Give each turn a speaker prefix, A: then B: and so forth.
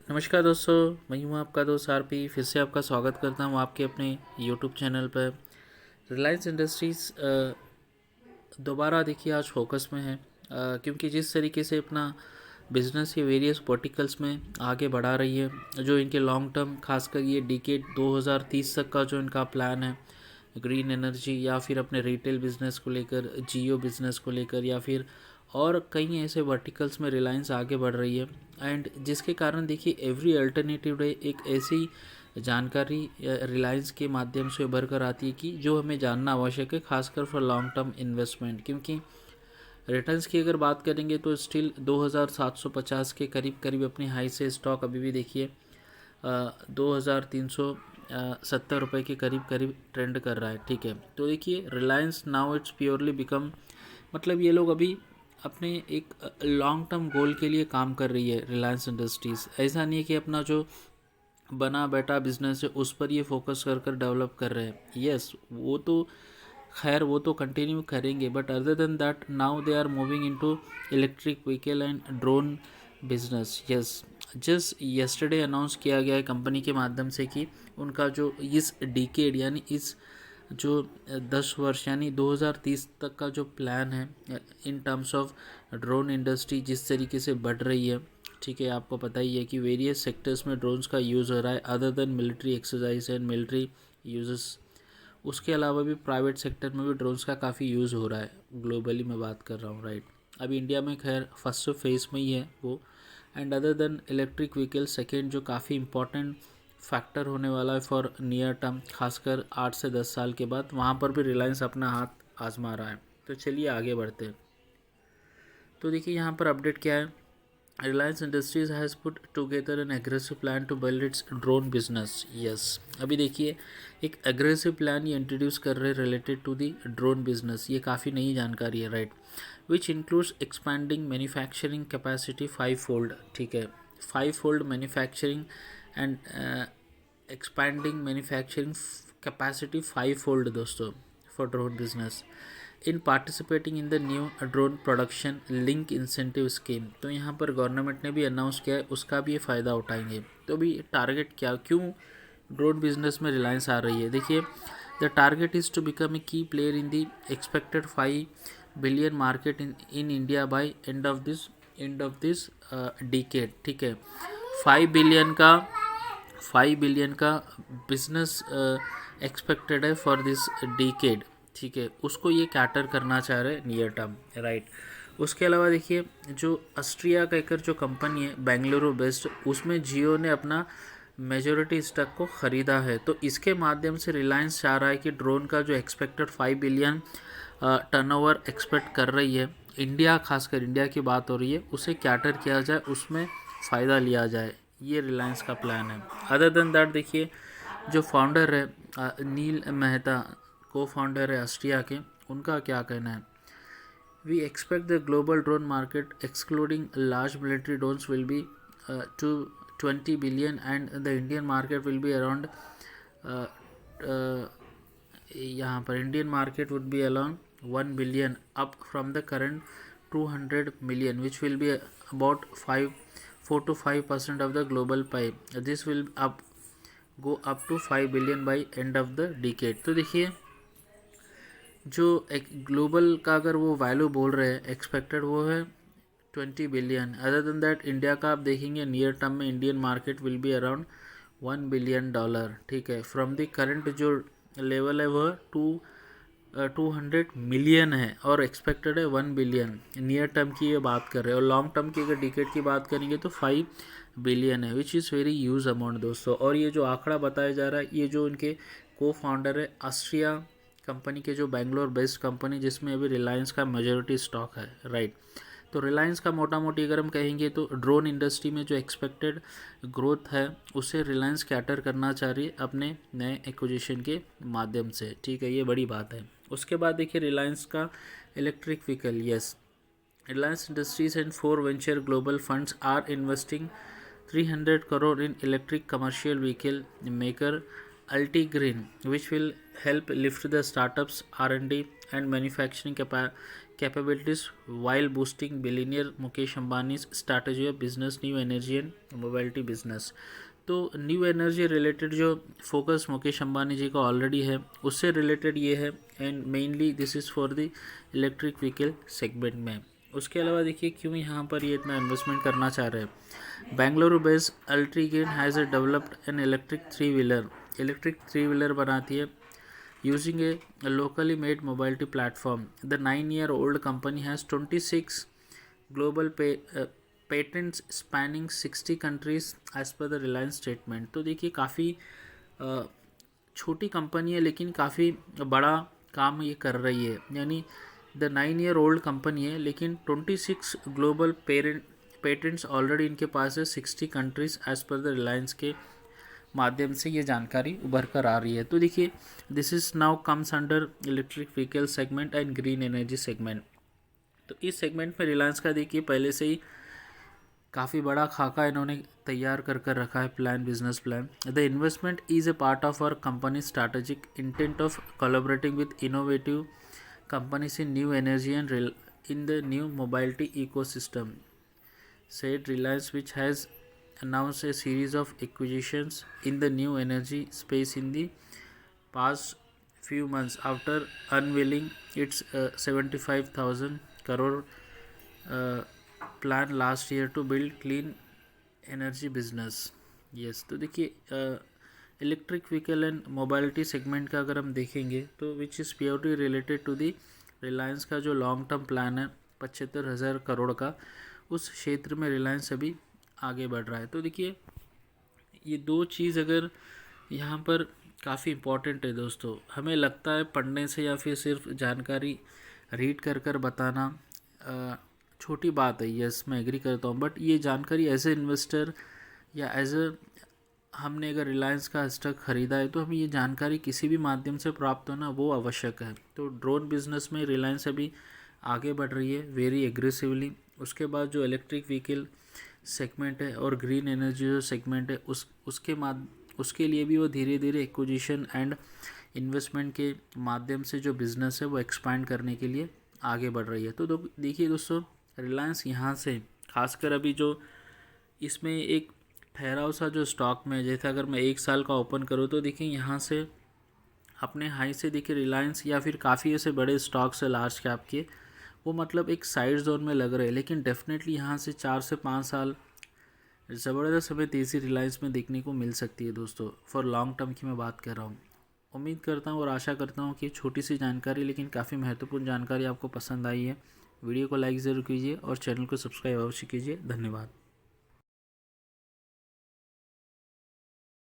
A: नमस्कार दोस्तों, मैं हूँ आपका दोस्त आरपी। फिर से आपका स्वागत करता हूँ आपके अपने यूट्यूब चैनल पर। रिलायंस इंडस्ट्रीज़ दोबारा देखिए आज फोकस में है, क्योंकि जिस तरीके से अपना बिजनेस ये वेरियस वर्टिकल्स में आगे बढ़ा रही है, जो इनके लॉन्ग टर्म खासकर ये डिकेड 2030 तक का जो इनका प्लान है, ग्रीन एनर्जी या फिर अपने रिटेल बिजनेस को लेकर, जियो बिजनेस को लेकर, या फिर और कई ऐसे वर्टिकल्स में रिलायंस आगे बढ़ रही है। एंड जिसके कारण देखिए एवरी अल्टरनेटिव डे एक ऐसी जानकारी रिलायंस के माध्यम से उभर कर आती है कि जो हमें जानना आवश्यक है, खासकर फॉर लॉन्ग टर्म इन्वेस्टमेंट। क्योंकि रिटर्न्स की अगर बात करेंगे तो स्टिल 2750 के करीब करीब अपनी हाई से स्टॉक अभी भी देखिए 2370 रुपये के करीब करीब ट्रेंड कर रहा है। ठीक है, तो देखिए Reliance now it's purely become, मतलब ये लोग अभी अपने एक लॉन्ग टर्म गोल के लिए काम कर रही है रिलायंस इंडस्ट्रीज़। ऐसा नहीं है कि अपना जो बना बैठा बिजनेस है उस पर ये फोकस कर कर डेवलप कर रहे हैं। यस, वो तो खैर वो तो कंटिन्यू करेंगे, but other than that now they are moving into electric vehicle and drone business. Yes, just yesterday announce किया गया है कंपनी के माध्यम से कि उनका जो इस डिकेड यानी इस जो 10 वर्ष यानी 2030 तक का जो प्लान है in terms of drone industry जिस तरीके से बढ़ रही है। ठीक है, आपको पता ही है कि वेरियस सेक्टर्स में ड्रोन्स का यूज़ हो रहा है other than military exercise and military uses. उसके अलावा भी प्राइवेट सेक्टर में भी ड्रोन्स का काफ़ी यूज़ हो रहा है, ग्लोबली मैं बात कर रहा हूँ, राइट। अभी इंडिया में खैर फर्स्ट फेज में ही है वो। And other than electric vehicle second जो काफ़ी इंपॉर्टेंट फैक्टर होने वाला है फॉर नियर टर्म, खासकर 8 से 10 साल के बाद, वहाँ पर भी रिलायंस अपना हाथ आजमा रहा है। तो चलिए आगे बढ़ते हैं। तो देखिए यहाँ पर अपडेट क्या है। Reliance Industries has put together an aggressive plan to build its drone business. Yes, अभी देखिए एक एग्रेसिव प्लान ये इंट्रोड्यूस कर रहे हैं related to the drone business. ये काफ़ी नई जानकारी है, right. Which includes expanding manufacturing capacity 5-fold। ठीक है, 5-fold manufacturing and expanding manufacturing capacity 5-fold दोस्तों for drone business in participating in the new drone production link incentive scheme. तो यहाँ पर गवर्नमेंट ने भी अनाउंस किया है, उसका भी ये फ़ायदा उठाएंगे। तो अभी टारगेट क्या, क्यों ड्रोन बिजनेस में रिलायंस आ रही है, देखिए the target is to become a key player in the expected 5 billion market in India by end of this decade. ठीक है, 5 बिलियन का 5 बिलियन का बिजनेस एक्सपेक्टेड है फॉर दिस डिकेड। ठीक है, उसको ये कैटर करना चाह रहे हैं नियर टर्म, राइट। उसके अलावा देखिए जो ऑस्ट्रिया कहकर जो कंपनी है बेंगलुरु बेस्ड, उसमें जियो ने अपना मेजोरिटी स्टॉक को ख़रीदा है। तो इसके माध्यम से रिलायंस चाह रहा है कि ड्रोन का जो एक्सपेक्टेड 5 बिलियन टर्नओवर एक्सपेक्ट कर रही है, इंडिया खासकर इंडिया की बात हो रही है, उसे कैटर किया जाए, उसमें फ़ायदा लिया जाए। ये रिलायंस का प्लान है। अदर देन दैट देखिए जो फाउंडर है नील मेहता, को फाउंडर है ऑस्ट्रिया के, उनका क्या कहना है। We expect the global drone market excluding large military drones will be to 20 billion and the Indian market will be around, यहाँ पर Indian market would be around 1 billion up from the current 200 million which will be about 4 to 5% of the global pie. This will go up to 5 billion by end of the decade। तो देखिए जो एक global का अगर वो value बोल रहे हैं एक्सपेक्टेड, वो है 20 billion. Other than that India का आप देखेंगे नियर टर्म में Indian market will be around $1 billion. ठीक है, फ्रॉम द करंट जो लेवल है वह 200 मिलियन है और एक्सपेक्टेड है 1 बिलियन। नियर टर्म की ये बात कर रहे हैं, और लॉन्ग टर्म की अगर डिकेट की बात करेंगे तो 5 बिलियन है, which is very huge amount दोस्तों। और ये जो आंकड़ा बताया जा रहा है, ये जो उनके को फाउंडर है ऑस्ट्रिया कंपनी के, जो बेंगलोर बेस्ड कंपनी जिसमें अभी रिलायंस का मेजोरिटी स्टॉक है, राइट। तो रिलायंस का मोटा मोटी अगर हम कहेंगे तो ड्रोन इंडस्ट्री में जो एक्सपेक्टेड ग्रोथ है उसे रिलायंस कैटर करना चाह रही है अपने नए एक्विजिशन के माध्यम से। ठीक है, ये बड़ी बात है। उसके बाद देखिए रिलायंस का electric vehicle. Yes, Reliance Industries and 4 venture global funds are investing 300 crore in electric commercial vehicle maker Altigreen, which will help lift the startups R&D and manufacturing capabilities while boosting billionaire Mukesh Ambani's strategy of business, new energy and mobility business। तो new energy related जो focus Mukesh Ambani जी का already है उससे related ये है, and mainly this is for the electric vehicle segment में। उसके अलावा देखिए क्यों यहाँ पर ये इतना इन्वेस्टमेंट करना चाह रहे हैं। Bengaluru based Altigreen has developed an electric three wheeler बनाती है using a locally made mobility platform। The 9-year-old company has 26 global patents spanning 60 countries as per the Reliance statement। तो देखिए काफ़ी छोटी कंपनी है लेकिन काफ़ी बड़ा काम ये कर रही है, यानी द 9-year-old कंपनी है लेकिन 26 ग्लोबल पेटेंट्स ऑलरेडी इनके पास है 60 countries as per the Reliance के माध्यम से ये जानकारी उभर कर आ रही है। तो देखिए this is now comes under electric vehicle segment and green energy segment. तो इस सेगमेंट में रिलायंस का देखिए पहले से ही काफ़ी बड़ा खाका इन्होंने तैयार कर रखा है plan, business plan. The investment is a part of our company strategic intent of collaborating with innovative companies in new energy and in the new mobility ecosystem, said Reliance, which has announced a series of acquisitions in the new energy space in the past few months after unveiling its 75,000 crore plan last year to build clean energy business। yes, तो देखिए electric vehicle and mobility segment का अगर हम देखेंगे तो which is purely related to the Reliance का जो long term plan है 75,000 करोड़ का, उस क्षेत्र में रिलायंस अभी आगे बढ़ रहा है। तो देखिए ये दो चीज़ अगर यहाँ पर काफ़ी इम्पॉर्टेंट है दोस्तों। हमें लगता है पढ़ने से या फिर सिर्फ जानकारी रीड कर बताना छोटी बात है, यस मैं एग्री करता हूँ, बट ये जानकारी एज ए इन्वेस्टर या एज ए हमने अगर रिलायंस का स्टॉक ख़रीदा है तो हमें ये जानकारी किसी भी माध्यम से प्राप्त होना वो आवश्यक है। तो ड्रोन बिजनेस में रिलायंस अभी आगे बढ़ रही है वेरी एग्रेसिवली। उसके बाद जो इलेक्ट्रिक व्हीकल सेगमेंट है और ग्रीन एनर्जी जो सेगमेंट है उसके लिए भी वो धीरे धीरे एक्विजिशन एंड इन्वेस्टमेंट के माध्यम से जो बिज़नेस है वो एक्सपांड करने के लिए आगे बढ़ रही है। तो देखिए दोस्तों रिलायंस यहाँ से खासकर अभी जो इसमें एक ठहराव सा जो स्टॉक में, जैसे अगर मैं 1 साल का ओपन करूँ तो देखिए यहाँ से अपने हाई से देखिए रिलायंस या फिर काफ़ी ऐसे बड़े स्टॉक्स है लार्ज कैप के, वो मतलब एक साइड जोन में लग रहे हैं, लेकिन डेफिनेटली यहाँ से 4 से 5 साल ज़बरदस्त हमें तेज़ी रिलायंस में देखने को मिल सकती है दोस्तों, फॉर लॉन्ग टर्म की मैं बात कर रहा हूँ। उम्मीद करता हूँ और आशा करता हूँ कि छोटी सी जानकारी लेकिन काफ़ी महत्वपूर्ण जानकारी आपको पसंद आई है। वीडियो को लाइक ज़रूर कीजिए और चैनल को सब्सक्राइब अवश्य कीजिए। धन्यवाद।